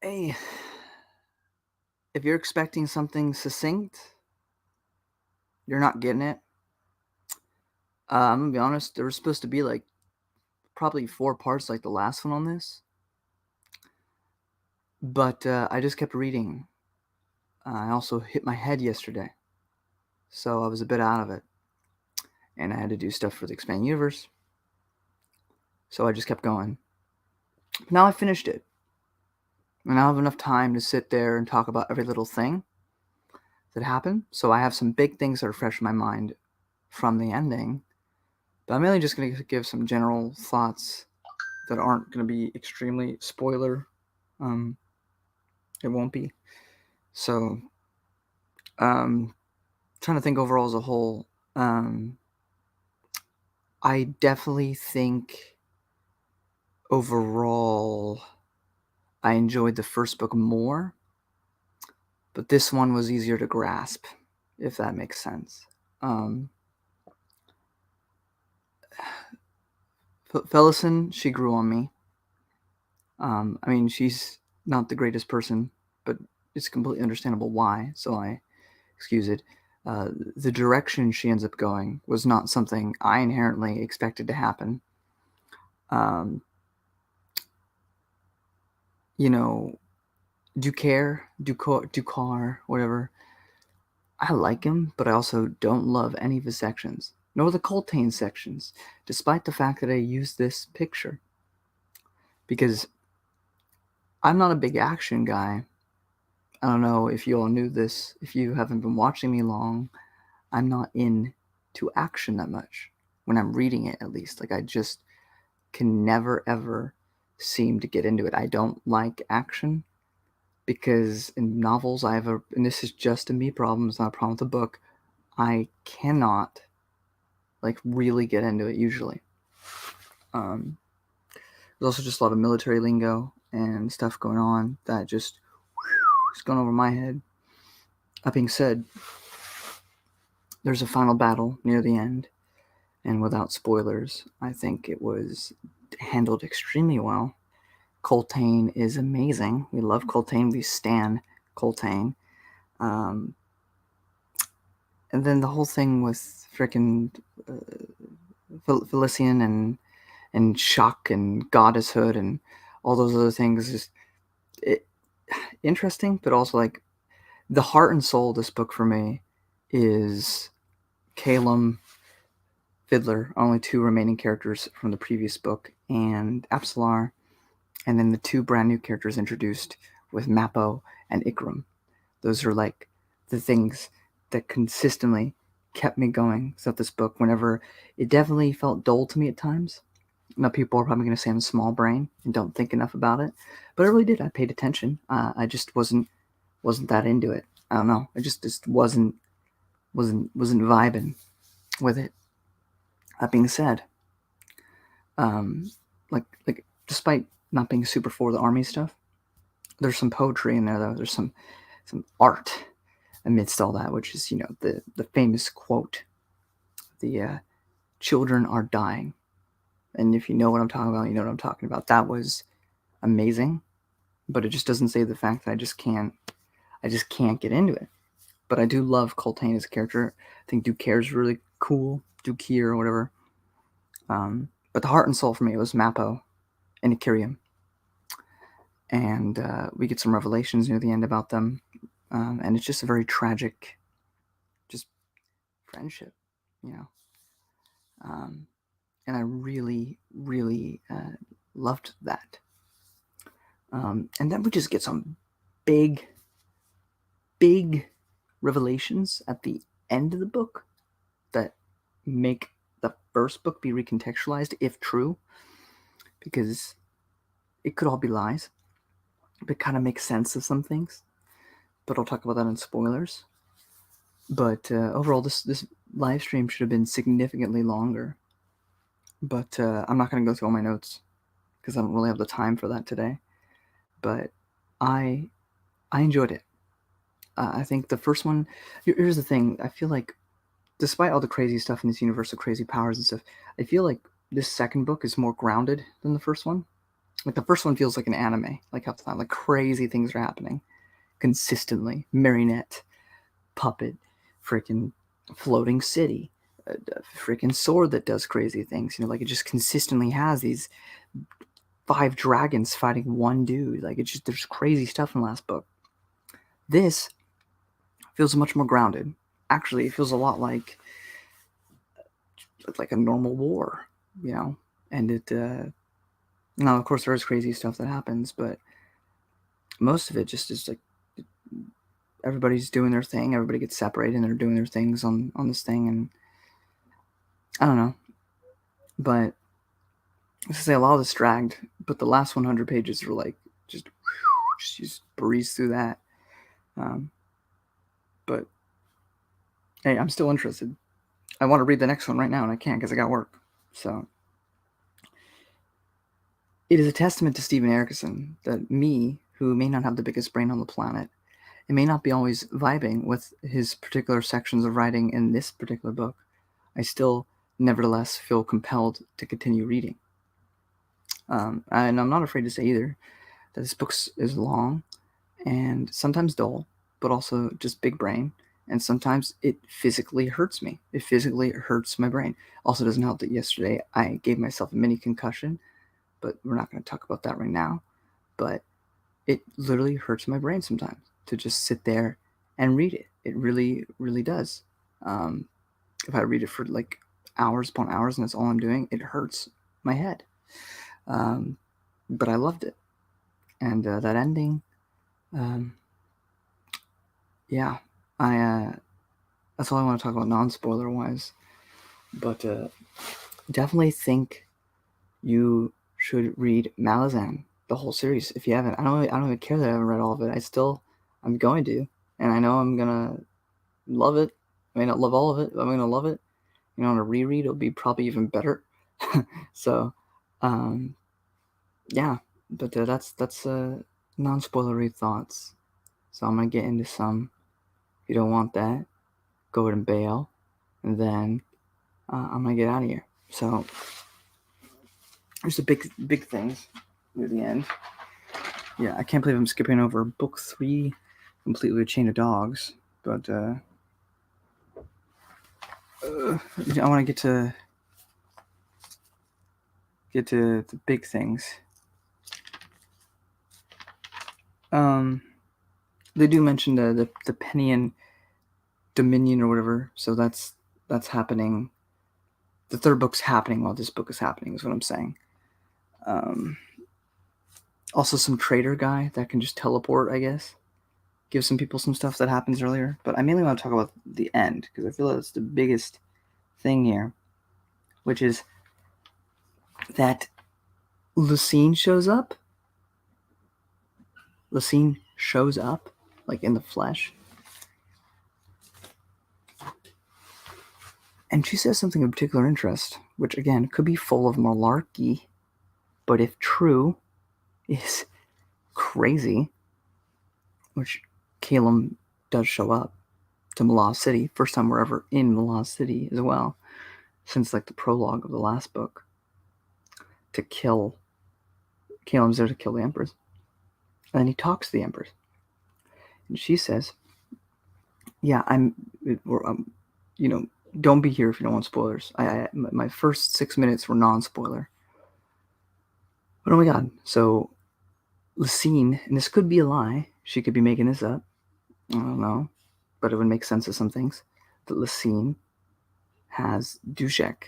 Hey, if you're expecting something succinct, you're not getting it. I'm gonna be honest, there was supposed to be like probably 4 parts like the last one on this, but I just kept reading. I also hit my head yesterday, so I was a bit out of it, and I had to do stuff for the expanding universe, so I just kept going. Now I finished it, and I have enough time to sit there and talk about every little thing that happened, so I have some big things that are fresh in my mind from the ending, but I'm mainly just going to give some general thoughts that aren't going to be extremely spoiler. Um, it won't be. So, trying to think overall as a whole, I definitely think overall I enjoyed the first book more, but this one was easier to grasp, if that makes sense. Fellison, she grew on me. I mean, she's not the greatest person, but it's completely understandable why, so I excuse it. The direction she ends up going was not something I inherently expected to happen. Um, you know, Ducar, whatever. I like him, but I also don't love any of his sections, nor the Coltane sections, despite the fact that I use this picture. Because I'm not a big action guy. I don't know if you all knew this. If you haven't been watching me long, I'm not into action that much. When I'm reading it, at least. Like, I just can never, ever seem to get into it. I don't like action because in novels, and this is just a me problem, it's not a problem with the book, I cannot, like, really get into it usually. Um, there's also just a lot of military lingo and stuff going on that just is going over my head. That being said, there's a final battle near the end, and without spoilers, I think it was handled extremely well. Coltane is amazing. We love Coltane. We stan Coltane. Um, and then the whole thing with freaking Felician and Shock and Goddesshood and all those other things is it, interesting, but also like the heart and soul of this book for me is Calum, Fiddler, only two remaining characters from the previous book, and Apsalar, and then the two brand new characters introduced with Mappo and Ikram. Those are like the things that consistently kept me going throughout this book whenever it definitely felt dull to me at times. Now, people are probably going to say I'm a small brain and don't think enough about it, but I really did. I paid attention. I just wasn't that into it. I don't know. I just wasn't vibing with it. That being said, like despite not being super for the army stuff, there's some poetry in there though. There's some art amidst all that, which is the famous quote: "The children are dying." And if you know what I'm talking about, you know what I'm talking about. That was amazing, but it just doesn't say the fact that I just can't get into it. But I do love Coltane as a character. I think Ducaire is really cool, Dukier or whatever. But the heart and soul for me was Mappo and Ikirium. And we get some revelations near the end about them. And it's just a very tragic, just friendship, you know. And I really, really loved that. And then we just get some big, big revelations at the end of the book that make the first book be recontextualized, if true, because it could all be lies, but kind of makes sense of some things. But I'll talk about that in spoilers. But overall, this live stream should have been significantly longer. But I'm not going to go through all my notes because I don't really have the time for that today. But I enjoyed it. I think the first one. Here's the thing. I feel like, despite all the crazy stuff in this universe, of crazy powers and stuff, I feel like this second book is more grounded than the first one. Like the first one feels like an anime, like half the time, like crazy things are happening consistently. Marionette, puppet, freaking floating city, a freaking sword that does crazy things. You know, like it just consistently has these 5 dragons fighting one dude. Like it's just there's crazy stuff in the last book. This feels much more grounded. Actually, it feels a lot like a normal war, you know. And it now of course there is crazy stuff that happens, but most of it just is like everybody's doing their thing. Everybody gets separated and they're doing their things on this thing, and I don't know. But I say a lot of this dragged, but the last 100 pages were like just breeze through that. But hey, I'm still interested. I want to read the next one right now, and I can't because I got work. So it is a testament to Stephen Erickson that me, who may not have the biggest brain on the planet, and may not be always vibing with his particular sections of writing in this particular book, I still nevertheless feel compelled to continue reading. And I'm not afraid to say either that this book is long and sometimes dull, but also just big brain. And sometimes it physically hurts me. It physically hurts my brain. Also doesn't help that yesterday I gave myself a mini concussion, but we're not going to talk about that right now. But it literally hurts my brain sometimes to just sit there and read it. It really, really does. If I read it for like hours upon hours and that's all I'm doing, it hurts my head. But I loved it. And that ending, yeah, that's all I want to talk about non-spoiler wise. But definitely think you should read Malazan, the whole series, if you haven't. I don't even care that I haven't read all of it. I'm going to, and I know I'm gonna love it. I may not love all of it, but I'm gonna love it. You know, on a reread, it'll be probably even better. So, yeah. But that's non-spoilery thoughts. So I'm gonna get into some. If you don't want that, go ahead and bail, and then I'm gonna get out of here. So there's the big things near the end. Yeah, I can't believe I'm skipping over book 3, completely a chain of dogs. But I want to get to the big things. They do mention the Penian Dominion or whatever, so that's happening. The third book's happening while this book is happening, is what I'm saying. Also, some trader guy that can just teleport, I guess. Give some people some stuff that happens earlier. But I mainly want to talk about the end, because I feel like that's the biggest thing here, which is that Lucine shows up. Lucine shows up, like in the flesh. And she says something of particular interest, which again could be full of malarkey, but if true, is crazy. Which Calum does show up to Malaz City. First time we're ever in Malaz City as well, since like the prologue of the last book. To kill. Calum's there to kill the Empress. And then he talks to the Empress. And she says, yeah, don't be here if you don't want spoilers. My first 6 minutes were non-spoiler. But oh my god. So, Lucine, and this could be a lie. She could be making this up. I don't know. But it would make sense of some things. That Lucine has Dushek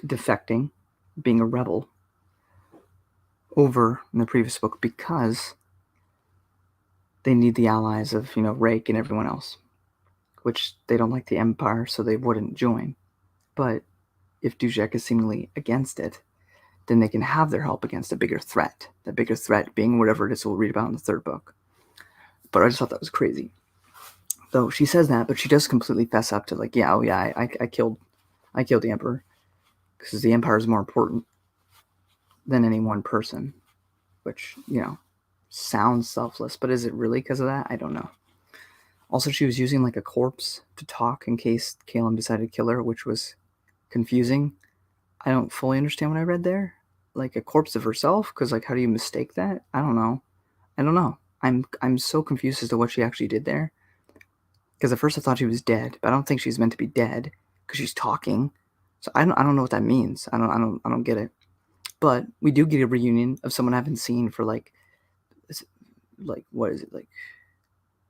defecting, being a rebel, over in the previous book because they need the allies of, Rake and everyone else, which they don't like the Empire, so they wouldn't join. But if Dushek is seemingly against it, then they can have their help against a bigger threat. The bigger threat being whatever it is we'll read about in the third book. But I just thought that was crazy. Though she says that, but she does completely fess up to like, I killed the Emperor because the Empire is more important than any one person, which, sounds selfless, but is it really because of that? I don't know. Also, she was using like a corpse to talk in case Calum decided to kill her, which was confusing. I don't fully understand what I read there, like a corpse of herself? Because like, how do you mistake that? I don't know. I'm so confused as to what she actually did there. Because at first I thought she was dead, but I don't think she's meant to be dead because she's talking. So I don't know what that means. I don't get it. But we do get a reunion of someone I haven't seen for like what is it, like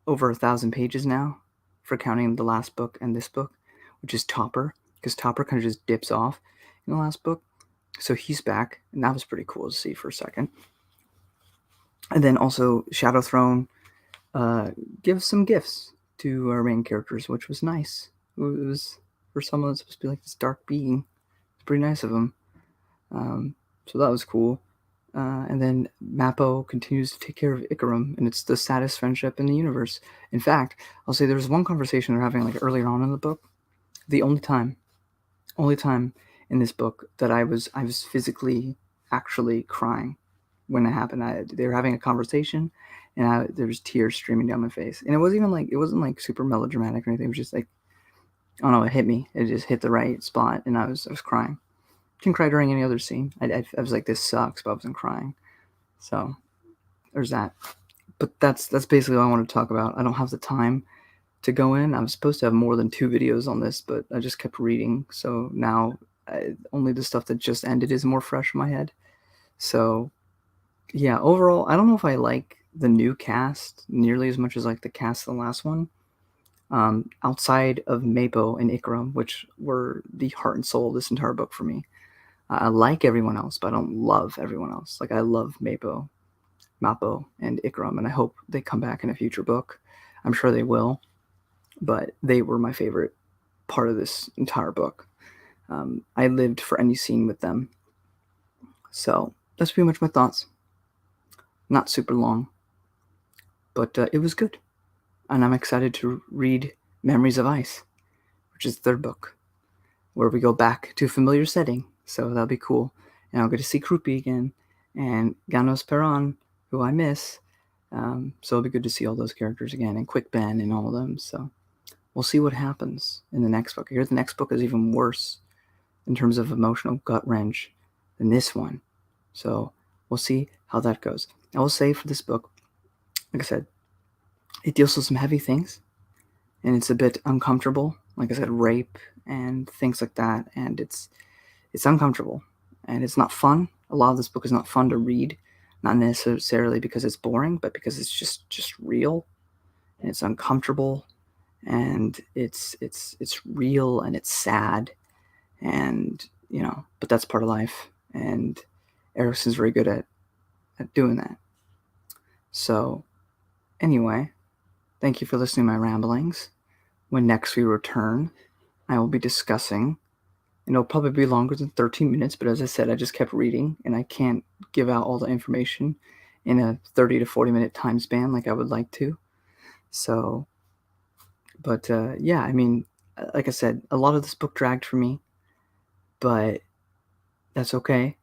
over 1,000 pages now, for counting the last book and this book, which is Topper, because Topper kind of just dips off in the last book. So he's back, and that was pretty cool to see for a second. And then also Shadow Throne gives some gifts to our main characters, which was nice. It was for someone that's supposed to be like this dark being. It's pretty nice of him. So that was cool. And then Mappo continues to take care of Ikarim, and it's the saddest friendship in the universe. In fact, I'll say there was one conversation they're having like earlier on in the book. The only time in this book that I was physically actually crying when it happened. They were having a conversation, and there was tears streaming down my face. And it wasn't like super melodramatic or anything. It was just like, I don't know, it hit me. It just hit the right spot, and I was crying. Didn't cry during any other scene. I was like, this sucks, but I wasn't crying. So there's that. But that's basically all I want to talk about. I don't have the time to go in. I'm supposed to have more than 2 videos on this, but I just kept reading. So now only the stuff that just ended is more fresh in my head. So yeah, overall, I don't know if I like the new cast nearly as much as like the cast of the last one. Outside of Mappo and Ikarim, which were the heart and soul of this entire book for me. I like everyone else, but I don't love everyone else. Like, I love Mappo, and Ikarim, and I hope they come back in a future book. I'm sure they will, but they were my favorite part of this entire book. I lived for any scene with them. So that's pretty much my thoughts. Not super long, but it was good. And I'm excited to read Memories of Ice, which is the 3rd book, where we go back to a familiar setting. So that'll be cool. And I'll get to see Krupi again, and Ganos Perron, who I miss. So it'll be good to see all those characters again, and Quick Ben and all of them. So we'll see what happens in the next book. I hear the next book is even worse in terms of emotional gut wrench than this one. So we'll see how that goes. I will say for this book, like I said, it deals with some heavy things, and it's a bit uncomfortable. Like I said, rape and things like that, and it's uncomfortable, and it's not fun. A lot of this book is not fun to read, not necessarily because it's boring, but because it's just real, and it's uncomfortable, and it's real, and it's sad, and but that's part of life, and Erickson's very good at doing that. So anyway, thank you for listening to my ramblings. When next we return, I will be discussing, and it'll probably be longer than 13 minutes, but as I said, I just kept reading, and I can't give out all the information in a 30 to 40 minute time span like I would like to. So, but yeah, I mean, like I said, a lot of this book dragged for me, but that's okay,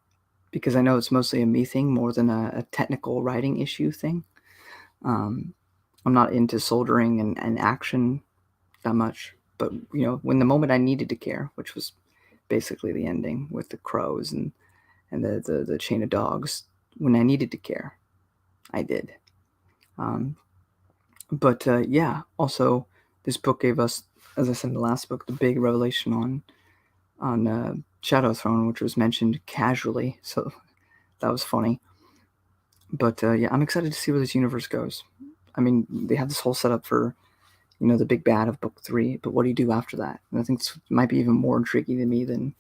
because I know it's mostly a me thing more than a technical writing issue thing. I'm not into soldering and action that much, but when the moment I needed to care, which was basically the ending with the crows and the chain of dogs, when I needed to care, I did. But yeah, also this book gave us, as I said in the last book, the big revelation on Shadow Throne, which was mentioned casually, so that was funny. But yeah, I'm excited to see where this universe goes. I mean, they have this whole setup for the big bad of book 3, but what do you do after that? And I think this might be even more intriguing to me than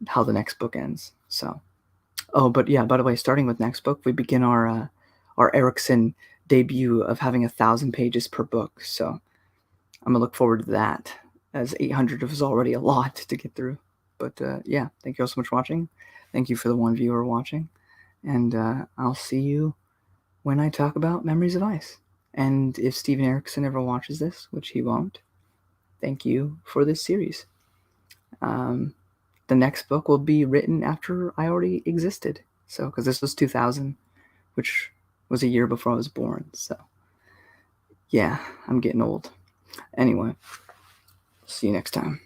how the next book ends. So, but yeah, by the way, starting with next book, we begin our Erickson debut of having 1,000 pages per book. So I'm gonna look forward to that, as 800 is already a lot to get through. But yeah, thank you all so much for watching. Thank you for the one viewer watching, and I'll see you when I talk about Memories of Ice. And if Steven Erickson ever watches this, which he won't, thank you for this series. The next book will be written after I already existed. So, because this was 2000, which was a year before I was born. So, yeah, I'm getting old. Anyway, see you next time.